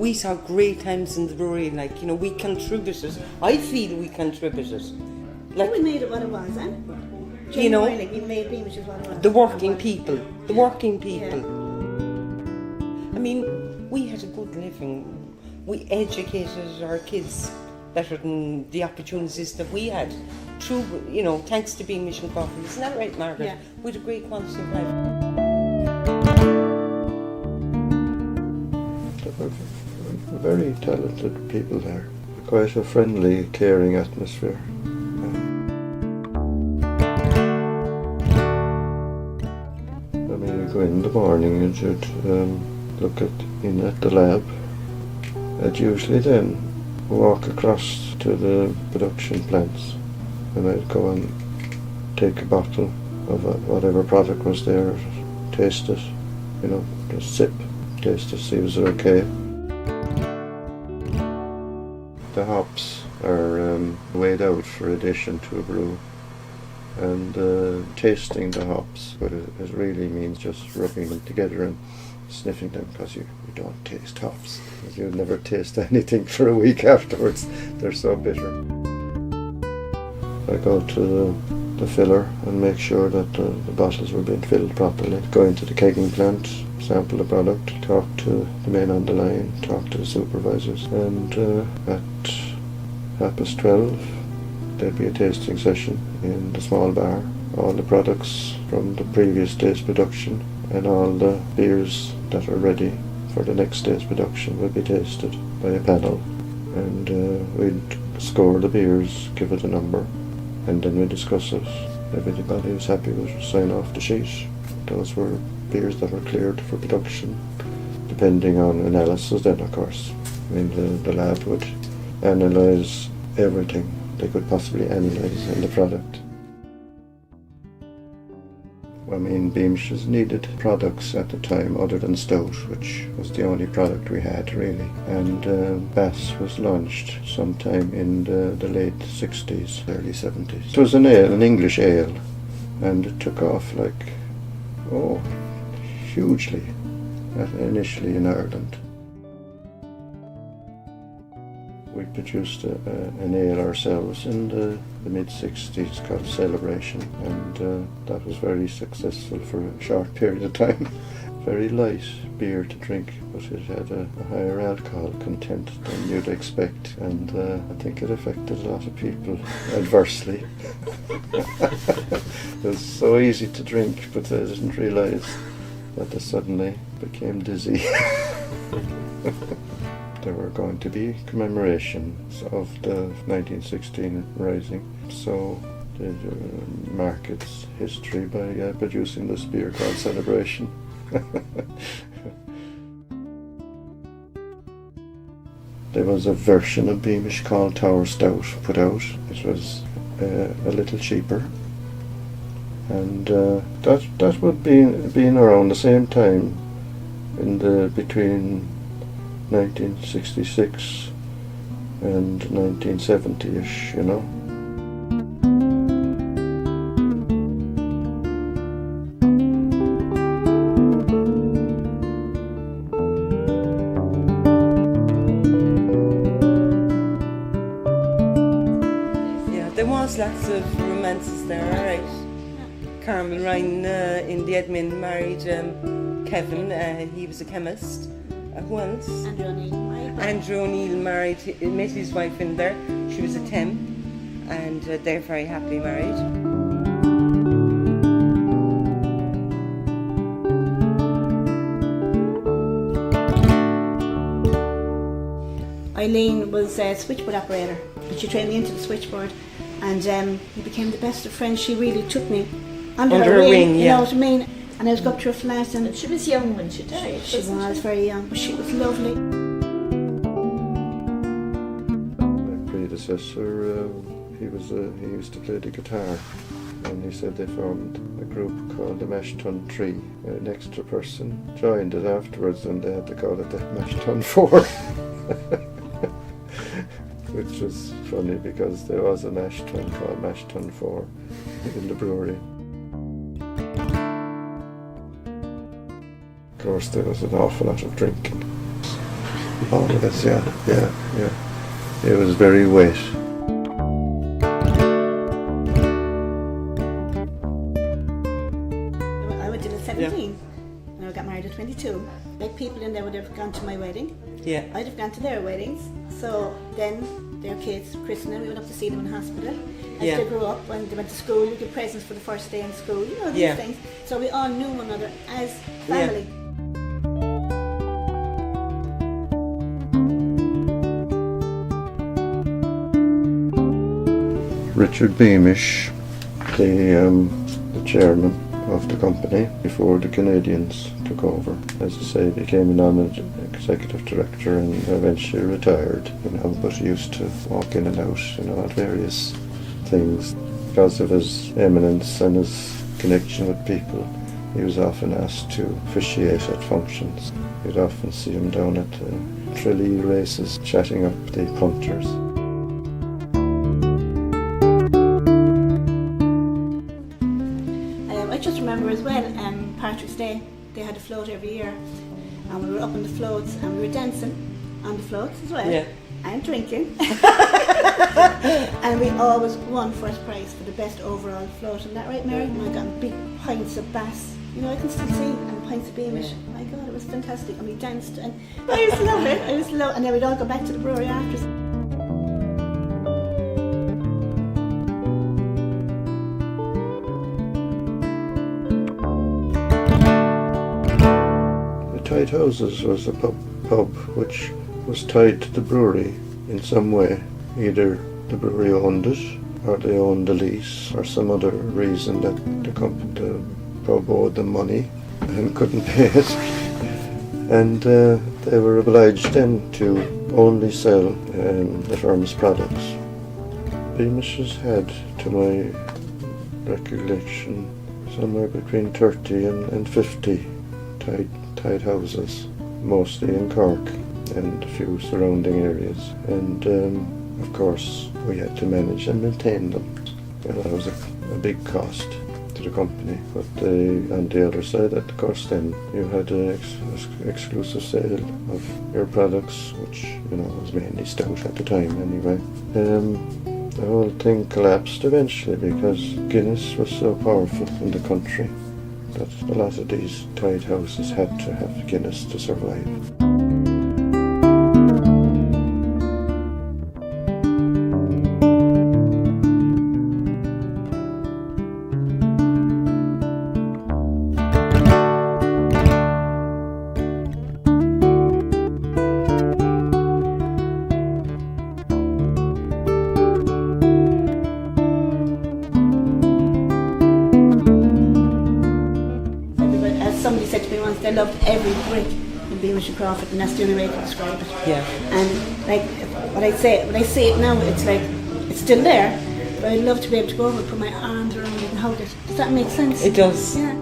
we saw great times in the brewery, like, you know, we contributed. I feel we contributed. Like, we made it what it was, eh? You know, we made Beamish what it was. the working people. Yeah. I mean, we had a good living. We educated our kids better than the opportunities that we had. Through, you know, thanks to Beamish and Coffee. Isn't that right, Margaret? Yeah. We had a great quality of life. Very talented people there. Quite a friendly, caring atmosphere. I mean, you go in the morning and you'd look in at the lab. I'd usually then walk across to the production plants, and I'd go and take a bottle of whatever product was there, taste it, you know, just sip, taste it, see was it okay. The hops are weighed out for addition to a brew, and tasting the hops, but it really means just rubbing them together and sniffing them, because you don't taste hops. You'll never taste anything for a week afterwards. They're so bitter. I go to the filler and make sure that the bottles were being filled properly. Go into the kegging plant, sample the product, talk to the men on the line, talk to the supervisors, and at 12:30 there'd be a tasting session in the small bar. All the products from the previous day's production and all the beers that are ready for the next day's production will be tasted by a panel, and we'd score the beers, give it a number, and then we discuss it. If anybody was happy with it, sign off the sheet. Those were beers that were cleared for production, depending on analysis then, of course. I mean, the lab would analyse everything they could possibly analyse in the product. I mean, Beamish's needed products at the time other than stout, which was the only product we had really. And Bass was launched sometime in the late 60s, early 70s. It was an ale, an English ale, and it took off like, hugely, initially in Ireland. We produced an ale ourselves in the mid-60s called Celebration, and that was very successful for a short period of time. Very light beer to drink, but it had a higher alcohol content than you'd expect, and I think it affected a lot of people adversely. It was so easy to drink, but they didn't realise that they suddenly became dizzy. There were going to be commemorations of the 1916 Rising, so they mark its history by producing this beer called Celebration. There was a version of Beamish called Tower Stout put out. It was a little cheaper, and that would be been around the same time, in the between 1966 and 1970-ish, you know. Yeah, there was lots of romances there, alright. Carmel Ryan in the Edmund married Kevin, he was a chemist. Who else? Andrew O'Neill met his wife in there. She was a temp, and they're very happily married. Eileen was a switchboard operator, and she trained me into the switchboard, and we became the best of friends. She really took me under her wing, you know what I mean? And I was up to her flat, and she was young when she died. She was very young, but she was lovely. My predecessor, he used to play the guitar, and he said they formed a group called the Mash Tun 3. An extra person joined it afterwards, and they had to call it the Mash Tun 4. Which was funny, because there was a mash tun called Mash Tun 4 in the brewery. Of course, there was an awful lot of drinking. All of us, yeah. It was very wet. I went in at 17 and I got married at 22. Like people in there would have gone to my wedding. Yeah. I'd have gone to their weddings. So then their kids, christening, we went up to see them in hospital. As they grew up, when they went to school, you get presents for the first day in school, you know, these things. So we all knew one another as family. Richard Beamish, the chairman of the company before the Canadians took over. As I say, became a non-executive director and eventually retired, you know, but he used to walk in and out, you know, at various things. Because of his eminence and his connection with people, he was often asked to officiate at functions. You'd often see him down at the Tralee races, chatting up the punters. I just remember as well, Patrick's Day, they had a float every year, and we were up on the floats and we were dancing on the floats as well, and drinking. And we always won first prize for the best overall float. Isn't that right, Mary? And I got big pints of Bass, you know, I can still see, and pints of Beamish. My God, it was fantastic. And we danced, and I used to love it. And then we'd all go back to the brewery after. Tied Houses was a pub which was tied to the brewery in some way. Either the brewery owned it, or they owned the lease, or some other reason that the pub owed them money and couldn't pay it. And they were obliged then to only sell the firm's products. Beamish's had, to my recollection, somewhere between 30 and 50 tied houses, mostly in Cork and a few surrounding areas, and of course we had to manage and maintain them. Well, that was a big cost to the company, but on the other side, of course, then you had an exclusive sale of your products, which, you know, was mainly stout at the time anyway. The whole thing collapsed eventually because Guinness was so powerful in the country that a lot of these tied houses had to have Guinness to survive. Somebody said to me once they loved every brick in Beamish and Crawford, and that's the only way I can describe it. Yeah. And like when I say it now, it's like it's still there, but I'd love to be able to go over and put my arms around it and hug it. Does that make sense? It does. Yeah.